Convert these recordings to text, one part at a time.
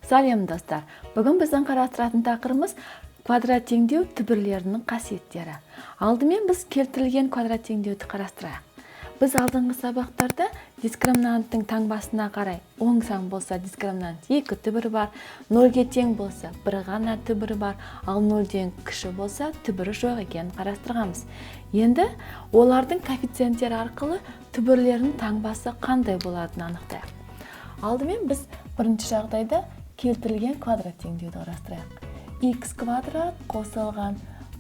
Сәлем достар. Бүгін біздің қарастыратын тақырыбымыз квадрат теңдеу түбірлерінің қасиеттері. Алдымен біз келтірілген квадрат теңдеуді қарастырайық. Біз алдыңғы сабақтарда дискриминанттың таңбасына қарай оң сан болса дискриминант 2 түбірі бар, 0-ге тең болса 1 ғана түбірі бар, ал 0-ден кіші болса түбірі жоқ екенін қарастырғанбыз. Енді олардың коэффициенттері арқылы түбірлерінің таңбасы қандай болатынын анықтайық. Алдымен біз бірінші жағдайда келтірілген квадрат теңдеуді қарастырайық. X квадрат қосылған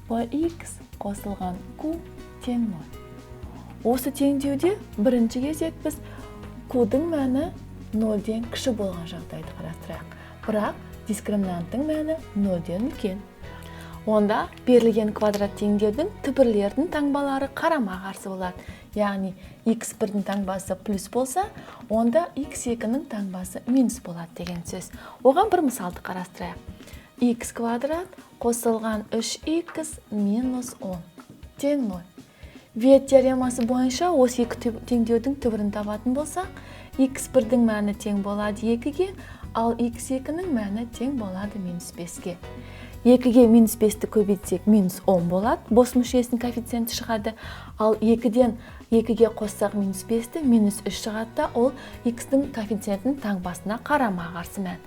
px қосылған q тең 0. Осы теңдеуде бірінші кезек біз q-дың мәні 0-ден кіші болған жағдайды қарастырайық. Бірақ дискриминанттың мәні 0-ден үлкен. Онда берілген квадрат теңдеудің түбірлердің таңбалары қарама-қарсы болады. Яғни x1-дің таңбасы плюс болса, онда x2-ның таңбасы минус болады деген сөз. Оған бір мысалды қарастырайық. X квадрат қосылған 3x минус 10 тең 0. Виет теоремасы бойынша осы екі теңдеудің түбірін табатын болсақ, x1-дің мәні тең болады 2-ге, ал x2-ның мәні тең болады минус 5-ге. 2-ге минус 5-ті көбейтсек минус 10 болады, бос мүшесінің коэффициенті шығады, ал 2-ден 2-ге қоссақ минус 5-ті минус 3 шығады, ол x-дің коэффициентінің таңбасына қарама-қарсы мән.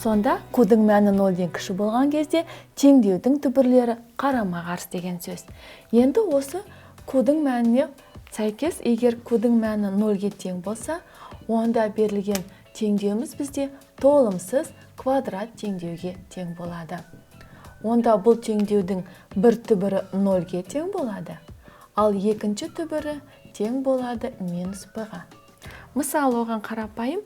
Сонда q-дың мәні 0-ден кіші болған кезде теңдеудің түбірлері қарама-қарсы деген сөз. Енді осы q-дың мәніне сәйкес, егер q-дың мәні 0-ге тең болса, онда берілген теңдеуіміз бізде толымсыз квадрат теңдеуге тең болады. Онда бұл теңдеудің бір түбірі 0-ге тең болады, ал екінші түбірі тең болады минус b-ға. Мысалы, оған қарапайым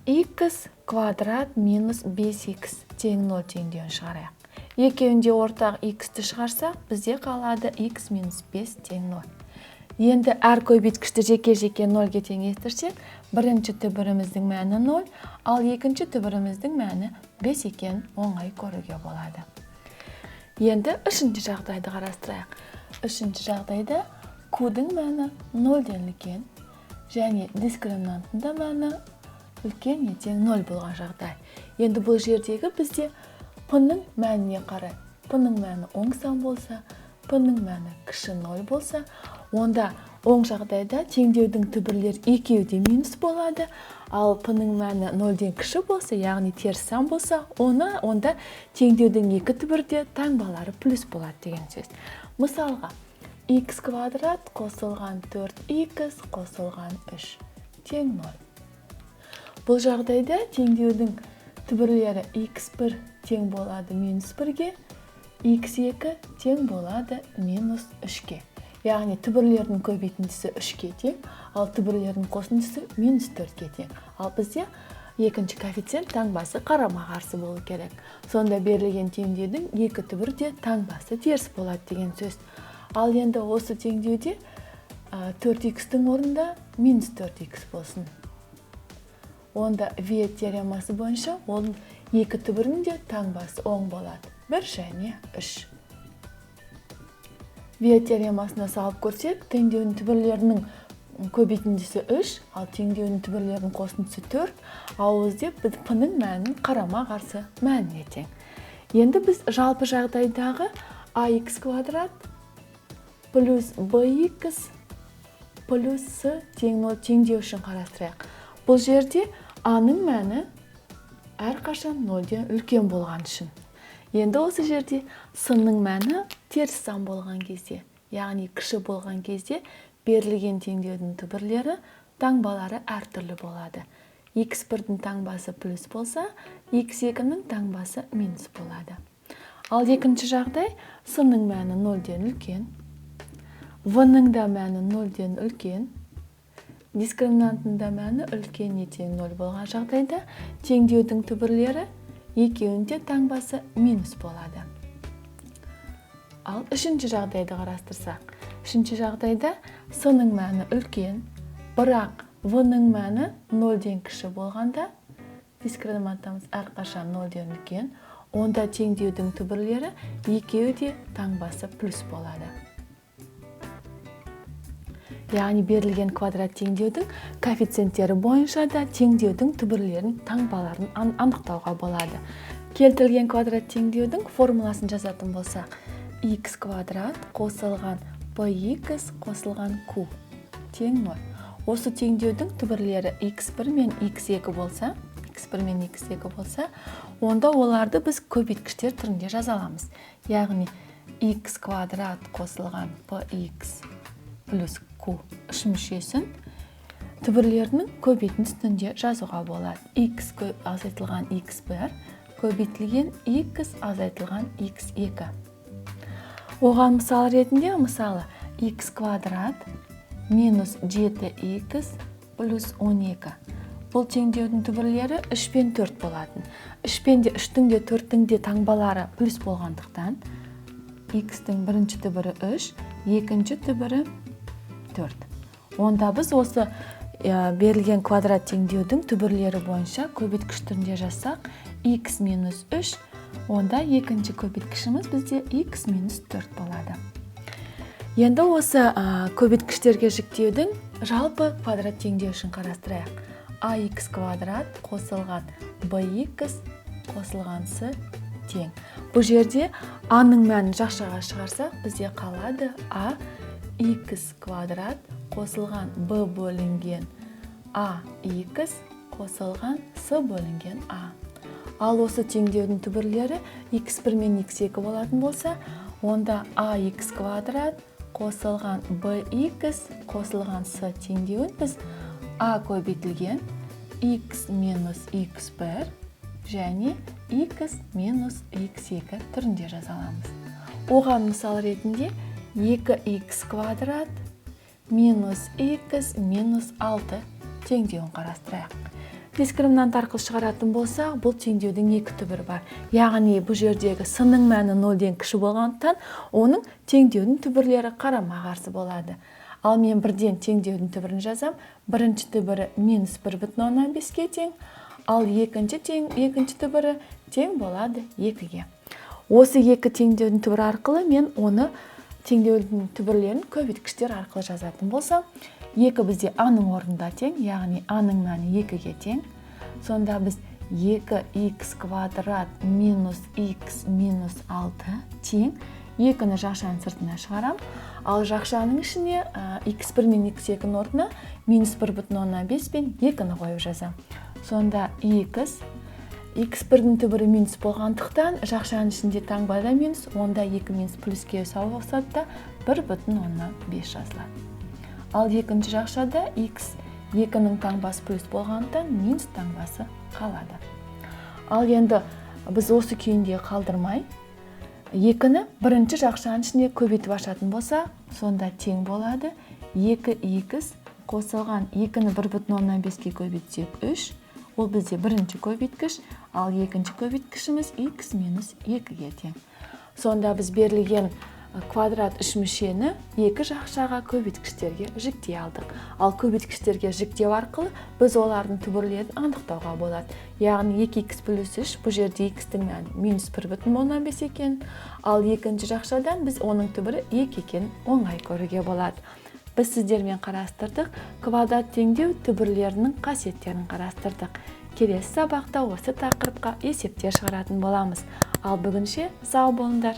x квадрат минус 5x тең 0 теңдеуін шығарайық. Екеуінде ортақ x-ті шығарсақ, бізде қалады x минус 5 тең 0. Енді әр көбейткішті жеке-жеке 0-ге теңестірсек, бірінші түбіріміздің мәні 0, ал екінші түбіріміздің мәні 5 екенін оңай көруге болады. Енді үшінші жағдайды қарастырайық. Үшінші жағдайда q-дың мәні 0-ден үлкен және дискриминанттың да мәні үлкен не тең 0 болған жағдай. Енді бұл жердегі бізде p-ның мәніне қарай, p-ның мәні оң сан болса, p-ның мәні кіші 0 болса, онда оң жағдайда теңдеудің түбірлері екеуі де минус болады, ал p-ның мәні 0-ден кіші болса, яғни теріс сан болса, онда теңдеудің екі түбірде таңбалары плюс болады деген сөз. Мысалға, x квадрат қосылған 4x қосылған 3 тең 0. Бұл жағдайда теңдеудің түбірлері x1 тең болады минус 1-ге, x2 тең болады минус 3-ге. Яғни түбірлердің көбейтіндісі 3-ге тең, ал түбірлердің қосындысы минус 4-ге тең. Ал бізде екінші коэффициент таңбасы қарама-қарсы болу керек. Сонда берілген теңдеудің екі түбірде таңбасы теріс болады деген сөз. Ал енді осы теңдеуде 4x-тің орнында минус 4x болсын. Онда Виет теоремасы бойынша ол екі түбірінің де таңбасы оң болады. 1 және 3. Виет теоремасына салып көрсек, теңдеудің түбірлерінің көбейтіндісі 3, ал теңдеудің түбірлерінің қосындысы 4, ал өзде p-ның мәнін қарама-қарсы мәніне тең. Енді біз жалпы жағдайдағы ax квадрат плюс bx плюс c тең 0 теңдеу үшін қарастырайық. Бұл жерде a-ның мәні әрқашан 0-ден үлкен болған үшін. Енді осы жерде s-ның мәні теріс сан болған кезде, яғни кіші болған кезде берілген теңдеудің түбірлері таңбалары әртүрлі болады. x1-дің таңбасы плюс болса, x2-ның таңбасы минус болады. Ал екінші жағдай s-ның мәні 0-ден үлкен, v-ның да мәні 0-ден үлкен, дискриминанттың да мәні үлкен не тең 0 болған жағдайда теңдеудің түбірлері екеуінде таңбасы минус болады. Ал үшінші жағдайды қарастырсақ, үшінші жағдайда s-ның мәні үлкен, бірақ v-ның мәні 0-ден кіші болғанда, дискриминанттымыз әрқашан 0-ден үлкен, онда теңдеудің түбірлері екеуі де таңбасы плюс болады. яғни берілген квадрат теңдеудің коэффициенттері бойынша да теңдеудің түбірлерін таңбаларын анықтауға болады. Келтірілген квадрат теңдеудің формуласын жазатын болсақ, x квадрат қосылған bx қосылған q тең 0. Осы теңдеудің түбірлері x1 мен x2 болса, онда оларды біз көбейткіштер түрінде жаза аламыз. Яғни x квадрат қосылған bx плюс q үш мүшесін түбірлерінің көбейтін үстінде жазуға болады. X азайтылған x1 көбейтілген x азайтылған x2. Оған мысал ретінде, x квадрат минус 7x плюс 12. Бұл теңдеудің түбірлері 3 пен 4 болатын. 3 пен де 3-тің де 4-тің де таңбалары плюс болғандықтан, x-тің бірінші түбірі 3, екінші түбірі 4. Онда біз осы берілген квадрат теңдеудің түбірлері бойынша көбейткіш түрінде жазсақ, x минус 3, онда екінші көбейткішіміз бізде x минус 4 болады. Енді осы көбейткіштерге жіктеудің жалпы квадрат теңдеу үшін қарастырайық. ax квадрат қосылған bx қосылған с тең. Бұл жерде a-ның мәнін жақшаға шығарсақ, бізде қалады ax квадрат қосылған b бөлінген ax қосылған с бөлінген a. Ал осы теңдеудің түбірлері x1 мен x2 болатын болса, онда ax квадрат қосылған bx қосылған с теңдеуін біз a көбейтілген x минус x1 және x минус x2 түрінде жаза аламыз. Оған мысал ретінде 2x квадрат минус x минус 6 теңдеуін қарастырайық. Дискриминант арқылы шығаратын болсақ, бұл теңдеудің екі түбірі бар. Яғни бұл жердегі с-ның мәні 0-ден кіші болғандықтан, оның теңдеудің түбірлері қарама-қарсы болады. Ал мен бірден теңдеудің түбірін жазам. Бірінші түбірі минус 1,5-ге тең, ал екінші түбірі тең болады 2-ге. Осы екі теңдеудің түбірі арқылы мен оны теңдеудің түбірлерін көбейткіштер арқылы жазатын болсам, 2 бізде a-ның орнында тең, яғни a-ның мәні 2-ге тең. Сонда біз 2x квадрат минус x минус 6 тең. 2-ні жақшаның сыртына шығарам. Ал жақшаның ішіне x1 мен x2-ның орнына минус 1,5 пен 2-ні қойып жазам. Сонда x1-дің түбірі минус болғандықтан, жақшаның ішінде таңбада минус, онда 2 минус плюске ауысады да 1,5 жазылады. Ал екінші жақшада x2-ның таңбасы плюс болғандықтан минус таңбасы қалады. Ал енді біз осы күйінде қалдырмай, 2-ні бірінші жақшаның ішіне көбейтіп ашатын болса, сонда тең болады 2x қосылған 2-ні 1,5-ге көбейтсек 3, ол бізде бірінші көбейткіш, ал екінші көбейткішіміз x минус 2-ге тең. Сонда біз берілген квадрат үш мүшені екі жақшаға көбейткіштерге жіктей алдық. Ал көбейткіштерге жіктеу арқылы біз олардың түбірлерін анықтауға болады. Яғни 2x плюс 3, бұл жерде x-тің мәні минус 1,5 екен, ал екінші жақшадан біз оның түбірі 2 екенін оңай көруге болады. Біз сіздермен қарастырдық, квадрат теңдеу түбірлерінің қасиеттерін қарастырдық. Келесі сабақта осы тақырыпқа есептер шығаратын боламыз. Ал бүгінше сау болыңдар.